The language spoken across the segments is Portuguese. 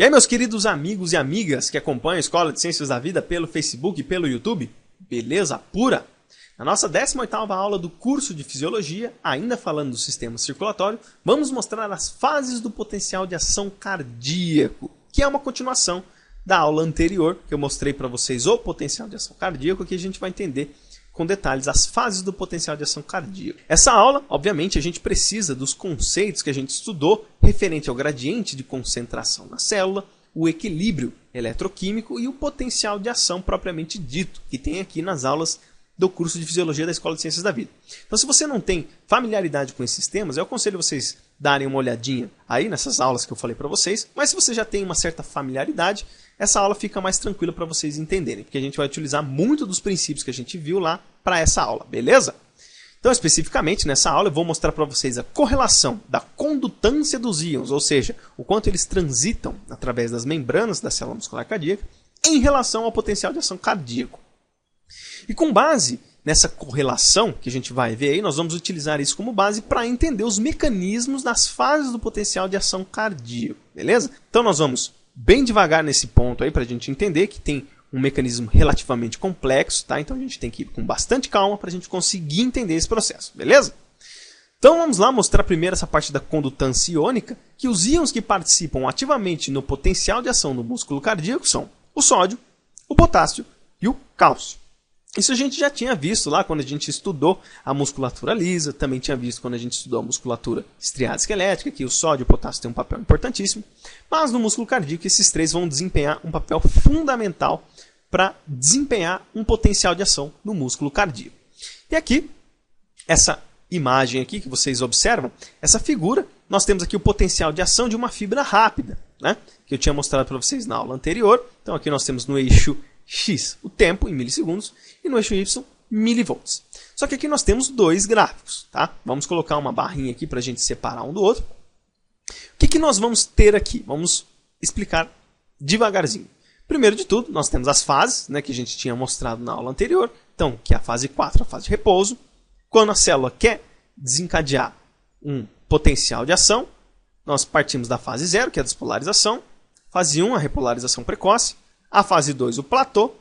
E aí, meus queridos amigos e amigas que acompanham a Escola de Ciências da Vida pelo Facebook e pelo YouTube, beleza pura? Na nossa 18ª aula do curso de Fisiologia, ainda falando do sistema circulatório, vamos mostrar as fases do potencial de ação cardíaco, que é uma continuação da aula anterior, que eu mostrei para vocês o potencial de ação cardíaco, que a gente vai entender com detalhes as fases do potencial de ação cardíaco. Essa aula, obviamente, a gente precisa dos conceitos que a gente estudou referente ao gradiente de concentração na célula, o equilíbrio eletroquímico e o potencial de ação propriamente dito, que tem aqui nas aulas do curso de Fisiologia da Escola de Ciências da Vida. Então, se você não tem familiaridade com esses temas, eu aconselho vocês darem uma olhadinha aí nessas aulas que eu falei para vocês, mas se você já tem uma certa familiaridade, essa aula fica mais tranquila para vocês entenderem, porque a gente vai utilizar muito dos princípios que a gente viu lá para essa aula, beleza? Então, especificamente, nessa aula eu vou mostrar para vocês a correlação da condutância dos íons, ou seja, o quanto eles transitam através das membranas da célula muscular cardíaca em relação ao potencial de ação cardíaco. E com base nessa correlação que a gente vai ver aí, nós vamos utilizar isso como base para entender os mecanismos das fases do potencial de ação cardíaco, beleza? Então nós vamos bem devagar nesse ponto aí para a gente entender que tem um mecanismo relativamente complexo, tá? Então a gente tem que ir com bastante calma para a gente conseguir entender esse processo, beleza? Então vamos lá mostrar primeiro essa parte da condutância iônica, que os íons que participam ativamente no potencial de ação do músculo cardíaco são o sódio, o potássio e o cálcio. Isso a gente já tinha visto lá quando a gente estudou a musculatura lisa, também tinha visto quando a gente estudou a musculatura estriada esquelética, que o sódio e o potássio têm um papel importantíssimo, mas no músculo cardíaco esses três vão desempenhar um papel fundamental para desempenhar um potencial de ação no músculo cardíaco. E aqui, essa imagem aqui que vocês observam, essa figura, nós temos aqui o potencial de ação de uma fibra rápida, né? Que eu tinha mostrado para vocês na aula anterior. Então aqui nós temos no eixo X o tempo em milissegundos e no eixo Y milivolts. Só que aqui nós temos dois gráficos, tá? Vamos colocar uma barrinha aqui para a gente separar um do outro. O que nós vamos ter aqui? Vamos explicar devagarzinho. Primeiro de tudo, nós temos as fases, né, que a gente tinha mostrado na aula anterior. Então, que é a fase 4, a fase de repouso. Quando a célula quer desencadear um potencial de ação, nós partimos da fase 0, que é a despolarização. Fase 1, a repolarização precoce. A fase 2, o platô.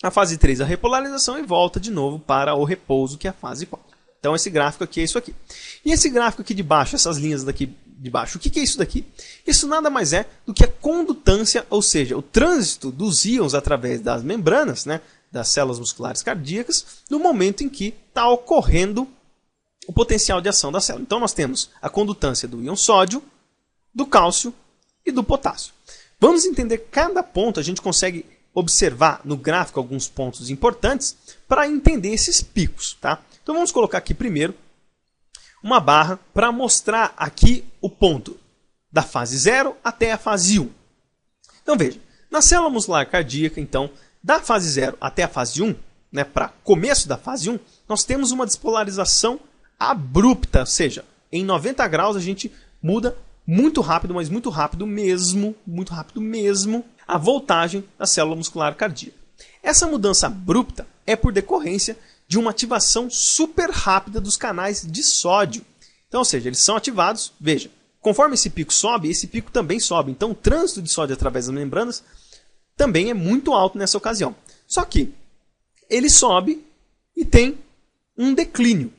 A fase 3, a repolarização e volta de novo para o repouso, que é a fase 4. Então esse gráfico aqui é isso aqui. E esse gráfico aqui de baixo, essas linhas daqui de baixo, o que é isso daqui? Isso nada mais é do que a condutância, ou seja, o trânsito dos íons através das membranas, né, das células musculares cardíacas, no momento em que está ocorrendo o potencial de ação da célula. Então nós temos a condutância do íon sódio, do cálcio e do potássio. Vamos entender cada ponto, a gente consegue observar no gráfico alguns pontos importantes para entender esses picos, tá? Então vamos colocar aqui primeiro uma barra para mostrar aqui o ponto da fase 0 até a fase 1. Então veja, na célula muscular cardíaca, então, da fase 0 até a fase 1, né, para começo da fase 1, nós temos uma despolarização abrupta, ou seja, em 90 graus a gente muda muito rápido, mas muito rápido mesmo, a voltagem da célula muscular cardíaca. Essa mudança abrupta é por decorrência de uma ativação super rápida dos canais de sódio. Então, ou seja, eles são ativados, veja, conforme esse pico sobe, esse pico também sobe. Então, o trânsito de sódio através das membranas também é muito alto nessa ocasião. Só que ele sobe e tem um declínio.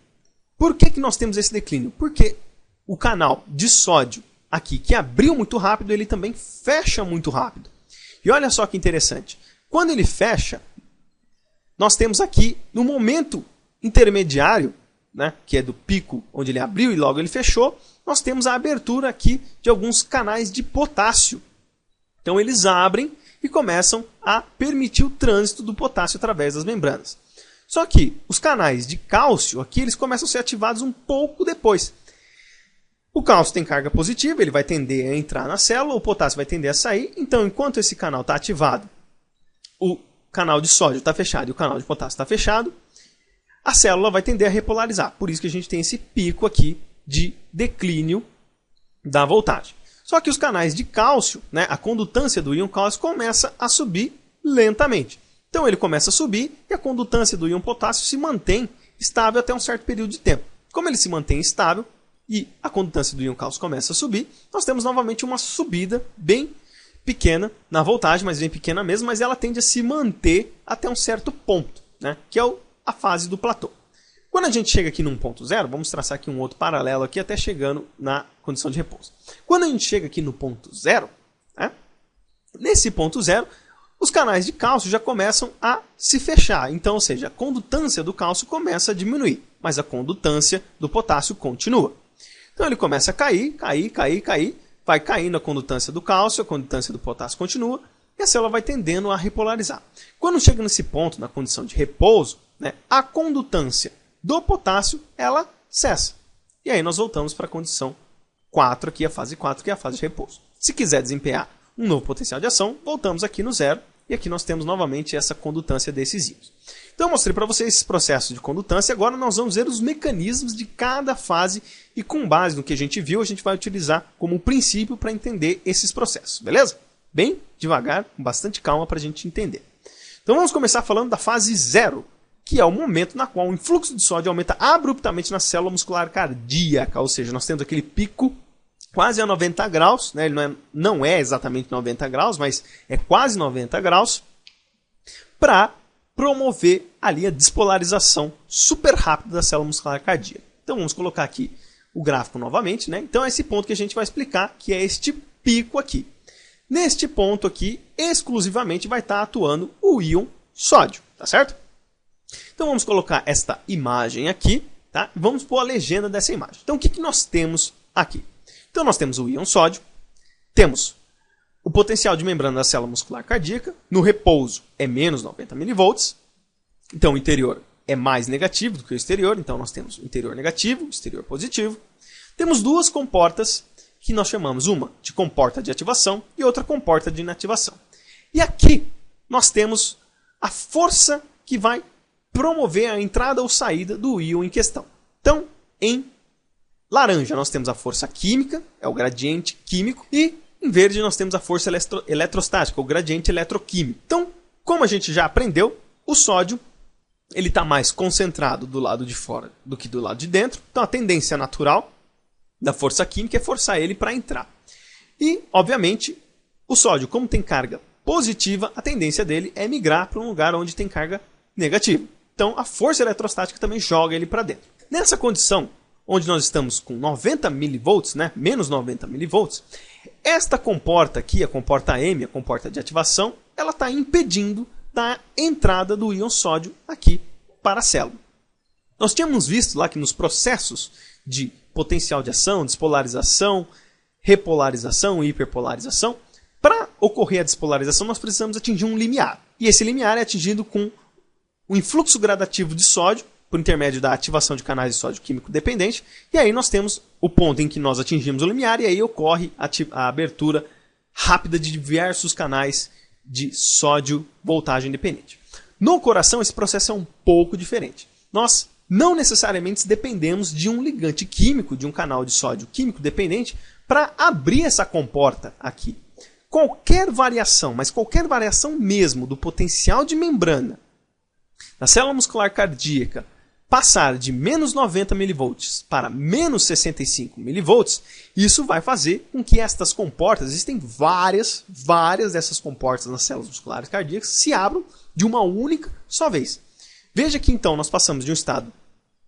Por que nós temos esse declínio? Porque o canal de sódio aqui, que abriu muito rápido, ele também fecha muito rápido. E olha só que interessante. Quando ele fecha, nós temos aqui, no momento intermediário, né, que é do pico onde ele abriu e logo ele fechou, nós temos a abertura aqui de alguns canais de potássio. Então eles abrem e começam a permitir o trânsito do potássio através das membranas. Só que os canais de cálcio aqui, eles começam a ser ativados um pouco depois. O cálcio tem carga positiva, ele vai tender a entrar na célula, o potássio vai tender a sair. Então, enquanto esse canal está ativado, o canal de sódio está fechado e o canal de potássio está fechado, a célula vai tender a repolarizar. Por isso que a gente tem esse pico aqui de declínio da voltagem. Só que os canais de cálcio, né, a condutância do íon cálcio começa a subir lentamente. Então ele começa a subir e a condutância do íon potássio se mantém estável até um certo período de tempo. Como ele se mantém estável e a condutância do íon cálcio começa a subir, nós temos novamente uma subida bem pequena na voltagem, mas bem pequena mesmo, mas ela tende a se manter até um certo ponto, né? Que é a fase do platô. Quando a gente chega aqui num ponto zero, vamos traçar aqui um outro paralelo aqui até chegando na condição de repouso. Quando a gente chega aqui no ponto zero, né? Nesse ponto zero, os canais de cálcio já começam a se fechar. Então, ou seja, a condutância do cálcio começa a diminuir, mas a condutância do potássio continua. Então ele começa a cair, vai caindo a condutância do cálcio, a condutância do potássio continua, e a célula vai tendendo a repolarizar. Quando chega nesse ponto, na condição de repouso, né, a condutância do potássio, ela cessa. E aí nós voltamos para a condição 4, aqui a fase 4, que é a fase de repouso. Se quiser desempenhar um novo potencial de ação, voltamos aqui no zero, e aqui nós temos novamente essa condutância desses íons. Então eu mostrei para vocês esse processo de condutância, agora nós vamos ver os mecanismos de cada fase, e com base no que a gente viu, a gente vai utilizar como princípio para entender esses processos, beleza? Bem devagar, com bastante calma para a gente entender. Então vamos começar falando da fase 0, que é o momento na qual o influxo de sódio aumenta abruptamente na célula muscular cardíaca, ou seja, nós temos aquele pico quase a 90 graus, né? Ele não é exatamente 90 graus, mas é quase 90 graus, para promover ali a despolarização super rápida da célula muscular cardíaca. Então vamos colocar aqui o gráfico novamente, né? Então é esse ponto que a gente vai explicar, que é este pico aqui. Neste ponto aqui, exclusivamente vai estar atuando o íon sódio, tá certo? Então vamos colocar esta imagem aqui, tá? Vamos pôr a legenda dessa imagem. Então o que nós temos aqui? Então nós temos o íon sódio, temos o potencial de membrana da célula muscular cardíaca, no repouso é menos 90 mV, então o interior é mais negativo do que o exterior, então nós temos o interior negativo, o exterior positivo. Temos duas comportas que nós chamamos, uma de comporta de ativação e outra comporta de inativação. E aqui nós temos a força que vai promover a entrada ou saída do íon em questão. Então, em laranja nós temos a força química, é o gradiente químico, e em verde nós temos a força eletrostática, o gradiente eletroquímico. Então, como a gente já aprendeu, o sódio ele está mais concentrado do lado de fora do que do lado de dentro. Então a tendência natural da força química é forçar ele para entrar. E, obviamente, o sódio, como tem carga positiva, a tendência dele é migrar para um lugar onde tem carga negativa. Então a força eletrostática também joga ele para dentro. Nessa condição, onde nós estamos com 90 mV, né, menos 90 mV, esta comporta aqui, a comporta M, a comporta de ativação, ela está impedindo da entrada do íon sódio aqui para a célula. Nós tínhamos visto lá que nos processos de potencial de ação, despolarização, repolarização e hiperpolarização, para ocorrer a despolarização nós precisamos atingir um limiar. E esse limiar é atingido com o influxo gradativo de sódio, por intermédio da ativação de canais de sódio químico dependente, e aí nós temos o ponto em que nós atingimos o limiar, e aí ocorre a abertura rápida de diversos canais de sódio voltagem dependente. No coração, esse processo é um pouco diferente. Nós não necessariamente dependemos de um ligante químico, de um canal de sódio químico dependente, para abrir essa comporta aqui. Qualquer variação, mas qualquer variação mesmo do potencial de membrana na célula muscular cardíaca passar de menos 90 mV para menos 65 mV, isso vai fazer com que estas comportas, existem várias dessas comportas nas células musculares cardíacas, se abram de uma única só vez. Veja que então nós passamos de um estado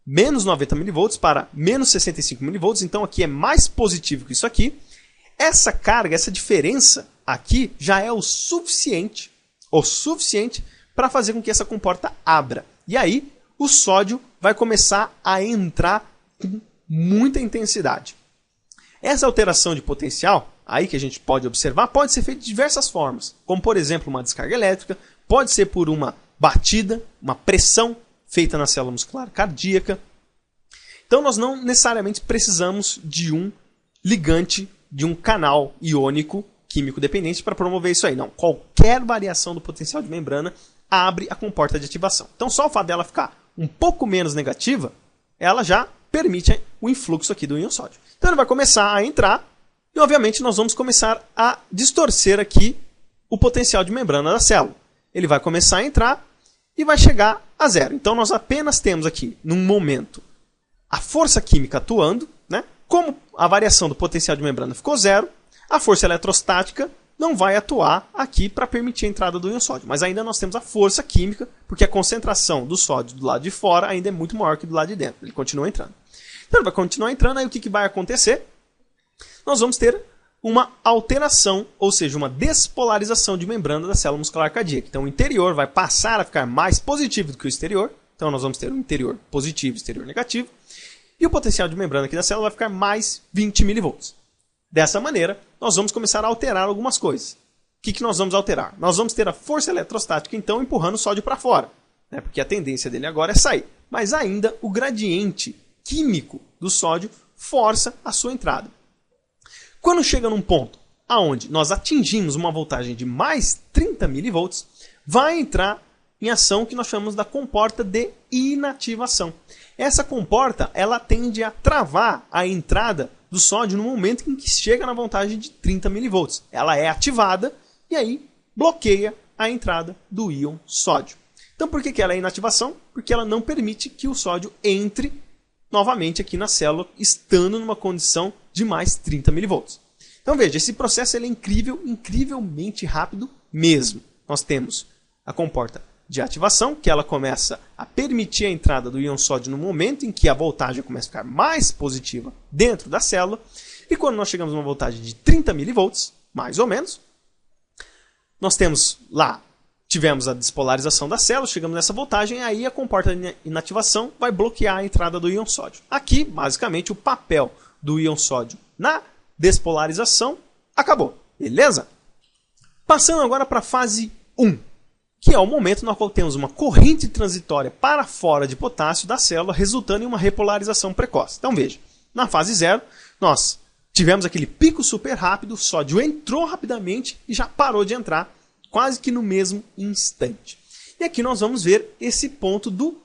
menos 90 mV para menos 65 mV, então aqui é mais positivo que isso aqui. Essa carga, essa diferença aqui já é o suficiente para fazer com que essa comporta abra. E aí o sódio vai começar a entrar com muita intensidade. Essa alteração de potencial, aí que a gente pode observar, pode ser feita de diversas formas, como por exemplo uma descarga elétrica, pode ser por uma batida, uma pressão feita na célula muscular cardíaca. Então nós não necessariamente precisamos de um ligante, de um canal iônico químico dependente para promover isso aí. Não, qualquer variação do potencial de membrana abre a comporta de ativação. Então só o fato dela ficar um pouco menos negativa, ela já permite o influxo aqui do íon sódio. Então ele vai começar a entrar e obviamente nós vamos começar a distorcer aqui o potencial de membrana da célula. Ele vai começar a entrar e vai chegar a zero. Então nós apenas temos aqui, num momento, a força química atuando, né? Como a variação do potencial de membrana ficou zero, a força eletrostática não vai atuar aqui para permitir a entrada do íon sódio. Mas ainda nós temos a força química, porque a concentração do sódio do lado de fora ainda é muito maior que do lado de dentro. Ele continua entrando. Então ele vai continuar entrando, aí o que vai acontecer? Nós vamos ter uma alteração, ou seja, uma despolarização de membrana da célula muscular cardíaca. Então o interior vai passar a ficar mais positivo do que o exterior. Então nós vamos ter o interior positivo e o exterior negativo. E o potencial de membrana aqui da célula vai ficar mais 20 mV. Dessa maneira, nós vamos começar a alterar algumas coisas. O que nós vamos alterar? Nós vamos ter a força eletrostática, então, empurrando o sódio para fora, né? Porque a tendência dele agora é sair. Mas ainda o gradiente químico do sódio força a sua entrada. Quando chega num ponto onde nós atingimos uma voltagem de mais 30 mV, vai entrar em ação que nós chamamos da comporta de inativação. Essa comporta, ela tende a travar a entrada do sódio no momento em que chega na voltagem de 30 mV. Ela é ativada e aí bloqueia a entrada do íon sódio. Então por que ela é inativação? Porque ela não permite que o sódio entre novamente aqui na célula, estando numa condição de mais 30 mV. Então veja, esse processo ele é incrível, incrivelmente rápido mesmo. Nós temos a comporta de ativação, que ela começa a permitir a entrada do íon sódio no momento em que a voltagem começa a ficar mais positiva dentro da célula. E quando nós chegamos a uma voltagem de 30 mV, mais ou menos, nós temos lá, tivemos a despolarização da célula, chegamos nessa voltagem, aí a comporta de inativação vai bloquear a entrada do íon sódio. Aqui, basicamente, o papel do íon sódio na despolarização acabou, beleza? Passando agora para a fase 1. Que é o momento no qual temos uma corrente transitória para fora de potássio da célula, resultando em uma repolarização precoce. Então veja, na fase 0, nós tivemos aquele pico super rápido, o sódio entrou rapidamente e já parou de entrar, quase que no mesmo instante. E aqui nós vamos ver esse ponto do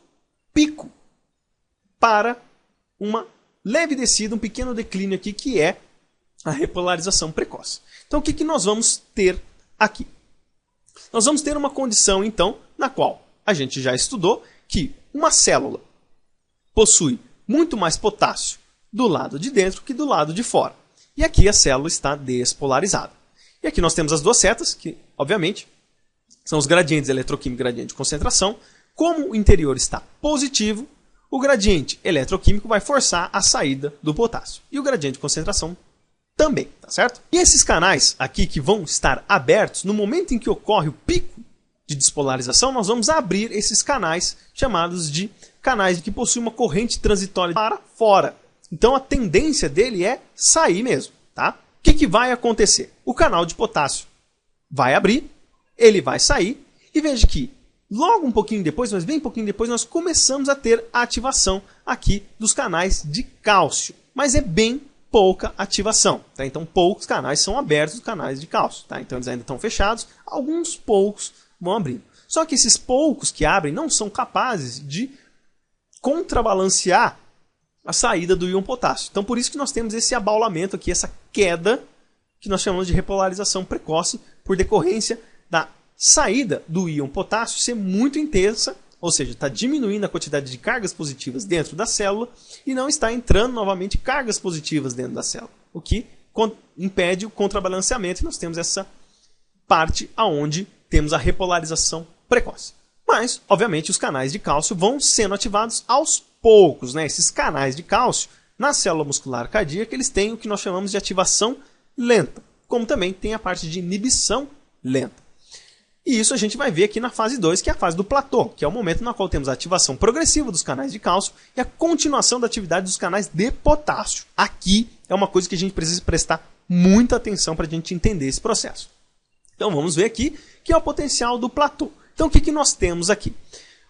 pico para uma leve descida, um pequeno declínio aqui, que é a repolarização precoce. Então o que nós vamos ter aqui? Nós vamos ter uma condição, então, na qual a gente já estudou que uma célula possui muito mais potássio do lado de dentro que do lado de fora. E aqui a célula está despolarizada. E aqui nós temos as duas setas, que, obviamente, são os gradientes eletroquímico e gradiente de concentração. Como o interior está positivo, o gradiente eletroquímico vai forçar a saída do potássio. E o gradiente de concentração também, tá certo? E esses canais aqui que vão estar abertos, no momento em que ocorre o pico de despolarização, nós vamos abrir esses canais chamados de canais que possuem uma corrente transitória para fora. Então a tendência dele é sair mesmo, tá? O que vai acontecer? O canal de potássio vai abrir, ele vai sair, e veja que logo um pouquinho depois, mas bem pouquinho depois, nós começamos a ter a ativação aqui dos canais de cálcio. Mas é bem pouca ativação, tá? Então poucos canais são abertos, os canais de cálcio, tá? Então eles ainda estão fechados, alguns poucos vão abrindo. Só que esses poucos que abrem não são capazes de contrabalancear a saída do íon potássio. Então por isso que nós temos esse abaulamento aqui, essa queda que nós chamamos de repolarização precoce, por decorrência da saída do íon potássio ser muito intensa, ou seja, está diminuindo a quantidade de cargas positivas dentro da célula e não está entrando novamente cargas positivas dentro da célula, o que impede o contrabalanceamento, e nós temos essa parte onde temos a repolarização precoce. Mas, obviamente, os canais de cálcio vão sendo ativados aos poucos, né? Esses canais de cálcio, na célula muscular cardíaca, eles têm o que nós chamamos de ativação lenta, como também tem a parte de inibição lenta. E isso a gente vai ver aqui na fase 2, que é a fase do platô, que é o momento na qual temos a ativação progressiva dos canais de cálcio e a continuação da atividade dos canais de potássio. Aqui é uma coisa que a gente precisa prestar muita atenção para a gente entender esse processo. Então vamos ver aqui que é o potencial do platô. Então o que nós temos aqui?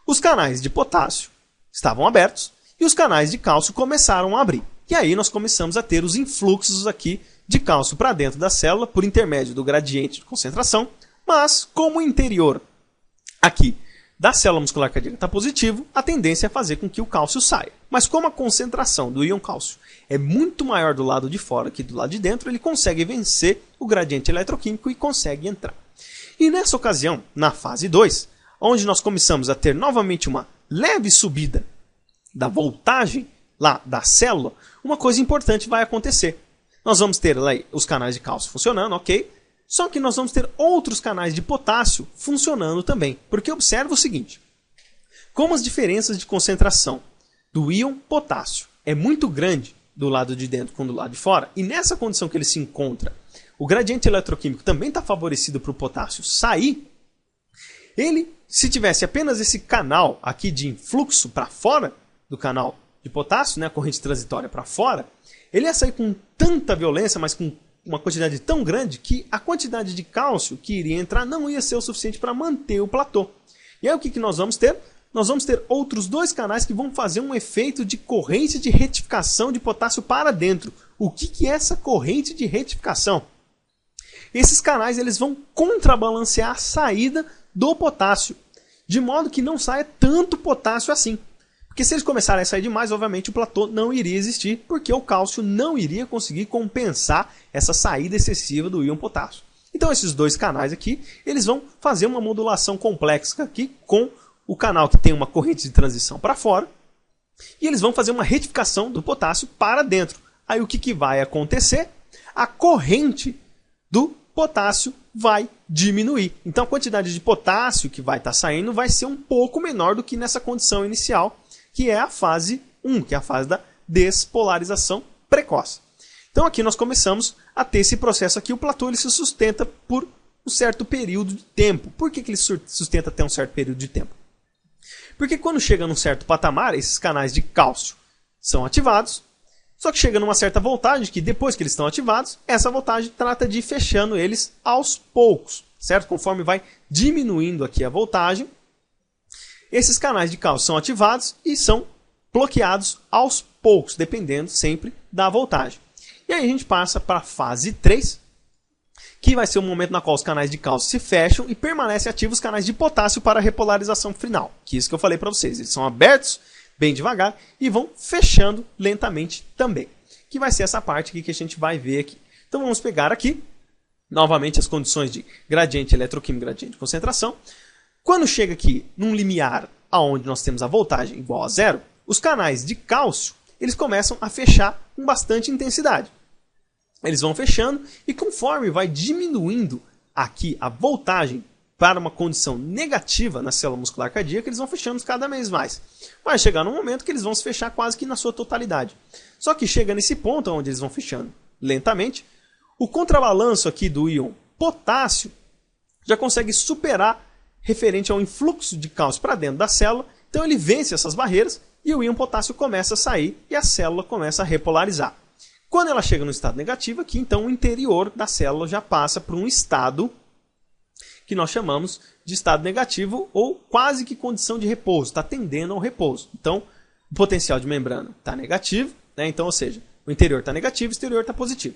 Os canais de potássio estavam abertos e os canais de cálcio começaram a abrir. E aí nós começamos a ter os influxos aqui de cálcio para dentro da célula por intermédio do gradiente de concentração. Mas, como o interior aqui da célula muscular cardíaca está positivo, a tendência é fazer com que o cálcio saia. Mas como a concentração do íon cálcio é muito maior do lado de fora que do lado de dentro, ele consegue vencer o gradiente eletroquímico e consegue entrar. E nessa ocasião, na fase 2, onde nós começamos a ter novamente uma leve subida da voltagem lá da célula, uma coisa importante vai acontecer. Nós vamos ter lá os canais de cálcio funcionando, ok? Só que nós vamos ter outros canais de potássio funcionando também. Porque observa o seguinte, como as diferenças de concentração do íon potássio é muito grande do lado de dentro com do lado de fora, e nessa condição que ele se encontra, o gradiente eletroquímico também está favorecido para o potássio sair, ele, se tivesse apenas esse canal aqui de influxo para fora do canal de potássio, né, a corrente transitória para fora, ele ia sair com tanta violência, mas com uma quantidade tão grande, que a quantidade de cálcio que iria entrar não ia ser o suficiente para manter o platô. E aí o que nós vamos ter? Nós vamos ter outros dois canais que vão fazer um efeito de corrente de retificação de potássio para dentro. O que é essa corrente de retificação? Esses canais eles vão contrabalancear a saída do potássio, de modo que não saia tanto potássio assim. Porque se eles começarem a sair demais, obviamente o platô não iria existir, porque o cálcio não iria conseguir compensar essa saída excessiva do íon potássio. Então esses dois canais aqui, eles vão fazer uma modulação complexa aqui com o canal que tem uma corrente de transição para fora, e eles vão fazer uma retificação do potássio para dentro. Aí o que vai acontecer? A corrente do potássio vai diminuir. Então a quantidade de potássio que vai estar saindo vai ser um pouco menor do que nessa condição inicial, que é a fase 1, que é a fase da despolarização precoce. Então aqui nós começamos a ter esse processo aqui. O platô ele se sustenta por um certo período de tempo. Por que ele sustenta até um certo período de tempo? Porque quando chega num certo patamar, esses canais de cálcio são ativados, só que chega numa certa voltagem, que depois que eles estão ativados, essa voltagem trata de ir fechando eles aos poucos, certo? Conforme vai diminuindo aqui a voltagem, esses canais de cálcio são ativados e são bloqueados aos poucos, dependendo sempre da voltagem. E aí a gente passa para a fase 3, que vai ser o momento na qual os canais de cálcio se fecham e permanecem ativos os canais de potássio para a repolarização final. Que é isso que eu falei para vocês. Eles são abertos bem devagar e vão fechando lentamente também. Que vai ser essa parte aqui que a gente vai ver aqui. Então vamos pegar aqui, novamente, as condições de gradiente eletroquímico, gradiente de concentração. Quando chega aqui num limiar onde nós temos a voltagem igual a zero, os canais de cálcio eles começam a fechar com bastante intensidade. Eles vão fechando e conforme vai diminuindo aqui a voltagem para uma condição negativa na célula muscular cardíaca, eles vão fechando cada vez mais. Vai chegar num momento que eles vão se fechar quase que na sua totalidade. Só que chega nesse ponto onde eles vão fechando lentamente, o contrabalanço aqui do íon potássio já consegue superar referente ao influxo de cálcio para dentro da célula. Então ele vence essas barreiras e o íon potássio começa a sair e a célula começa a repolarizar. Quando ela chega no estado negativo aqui, então o interior da célula já passa por um estado que nós chamamos de estado negativo ou quase que condição de repouso, está tendendo ao repouso. Então, o potencial de membrana está negativo, né? Então, ou seja, o interior está negativo, o exterior está positivo.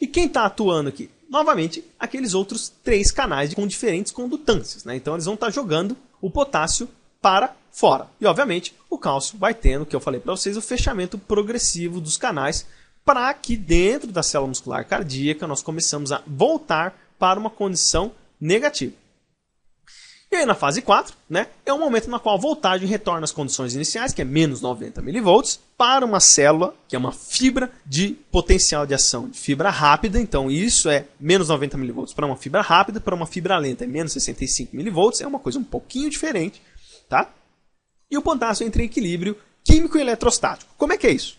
E quem está atuando aqui? Novamente, aqueles outros três canais com diferentes condutâncias, né? Então, eles vão estar jogando o potássio para fora. E, obviamente, o cálcio vai tendo, que eu falei para vocês, o fechamento progressivo dos canais para que dentro da célula muscular cardíaca nós começamos a voltar para uma condição negativa. E aí na fase 4, né, é o momento na qual a voltagem retorna às condições iniciais, que é menos 90 mV, para uma célula, que é uma fibra de potencial de ação de fibra rápida. Então isso é menos 90 mV para uma fibra rápida, para uma fibra lenta é menos 65 mV, é uma coisa um pouquinho diferente. Tá? E o potássio entra em equilíbrio químico e eletrostático. Como é que é isso?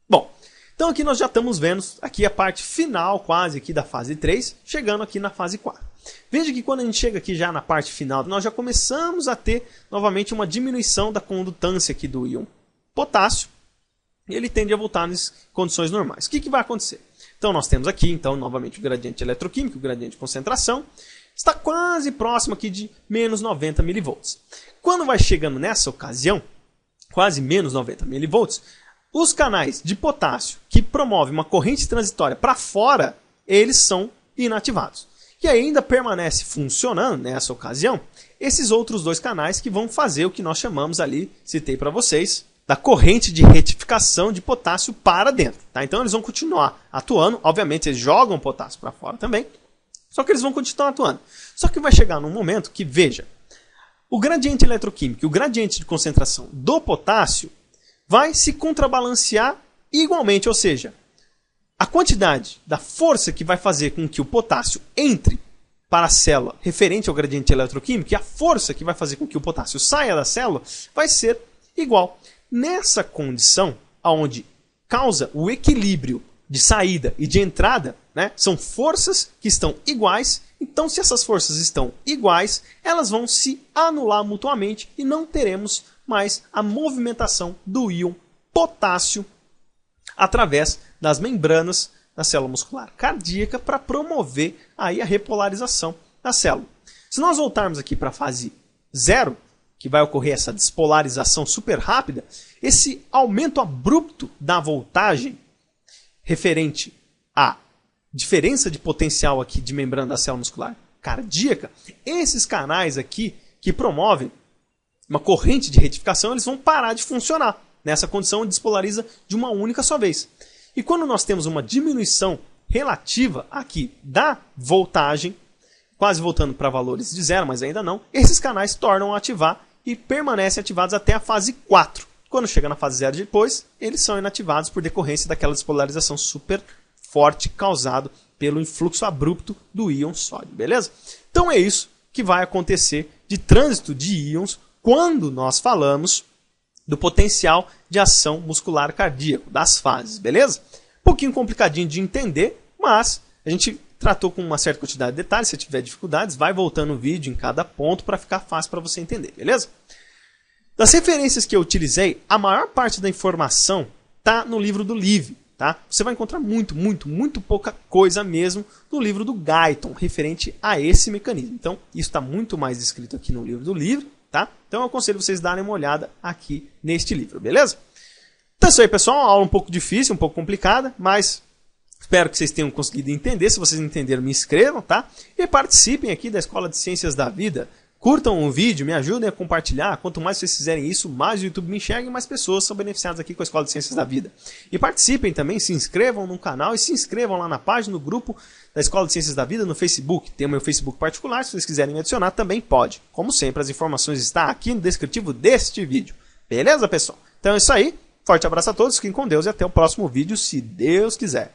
Bom, então aqui nós já estamos vendo aqui a parte final quase aqui da fase 3, chegando aqui na fase 4. Veja que quando a gente chega aqui já na parte final, nós já começamos a ter novamente uma diminuição da condutância aqui do íon potássio, e ele tende a voltar nas condições normais. O que vai acontecer? Então nós temos aqui, então, novamente o gradiente eletroquímico, o gradiente de concentração, está quase próximo aqui de menos 90 mV. Quando vai chegando nessa ocasião, quase menos 90 mV, os canais de potássio que promovem uma corrente transitória para fora, eles são inativados. E ainda permanece funcionando nessa ocasião esses outros dois canais que vão fazer o que nós chamamos ali, citei para vocês, da corrente de retificação de potássio para dentro. Tá? Então eles vão continuar atuando, obviamente eles jogam potássio para fora também, só que eles vão continuar atuando. Só que vai chegar num momento que, veja, o gradiente eletroquímico e o gradiente de concentração do potássio vai se contrabalancear igualmente, ou seja, a quantidade da força que vai fazer com que o potássio entre para a célula referente ao gradiente eletroquímico e a força que vai fazer com que o potássio saia da célula vai ser igual. Nessa condição, onde causa o equilíbrio de saída e de entrada, né, são forças que estão iguais. Então, se essas forças estão iguais, elas vão se anular mutuamente e não teremos mais a movimentação do íon potássio através das membranas da célula muscular cardíaca para promover aí a repolarização da célula. Se nós voltarmos aqui para a fase 0, que vai ocorrer essa despolarização super rápida, esse aumento abrupto da voltagem referente à diferença de potencial aqui de membrana da célula muscular cardíaca, esses canais aqui que promovem uma corrente de retificação, eles vão parar de funcionar nessa condição onde despolariza de uma única só vez. E quando nós temos uma diminuição relativa aqui da voltagem, quase voltando para valores de 0, mas ainda não, esses canais tornam a ativar e permanecem ativados até a fase 4. Quando chega na fase 0 depois, eles são inativados por decorrência daquela despolarização super forte causado pelo influxo abrupto do íon sódio, beleza? Então é isso que vai acontecer de trânsito de íons quando nós falamos do potencial de ação muscular cardíaco, das fases, beleza? Um pouquinho complicadinho de entender, mas a gente tratou com uma certa quantidade de detalhes. Se tiver dificuldades, vai voltando o vídeo em cada ponto para ficar fácil para você entender, beleza? Das referências que eu utilizei, a maior parte da informação está no livro do Live, tá? Você vai encontrar muito pouca coisa mesmo no livro do Guyton, referente a esse mecanismo. Então, isso está muito mais descrito aqui no livro do Live, tá? Então, eu aconselho vocês darem uma olhada aqui neste livro, beleza? Então é isso aí, pessoal. Uma aula um pouco difícil, um pouco complicada, mas espero que vocês tenham conseguido entender. Se vocês entenderam, me inscrevam, tá? E participem aqui da Escola de Ciências da Vida. Curtam o vídeo, me ajudem a compartilhar. Quanto mais vocês fizerem isso, mais o YouTube me enxerga e mais pessoas são beneficiadas aqui com a Escola de Ciências da Vida. E participem também, se inscrevam no canal e se inscrevam lá na página, no grupo da Escola de Ciências da Vida no Facebook. Tem o meu Facebook particular, se vocês quiserem me adicionar também pode. Como sempre, as informações estão aqui no descritivo deste vídeo. Beleza, pessoal? Então é isso aí. Forte abraço a todos, fiquem com Deus e até o próximo vídeo, se Deus quiser.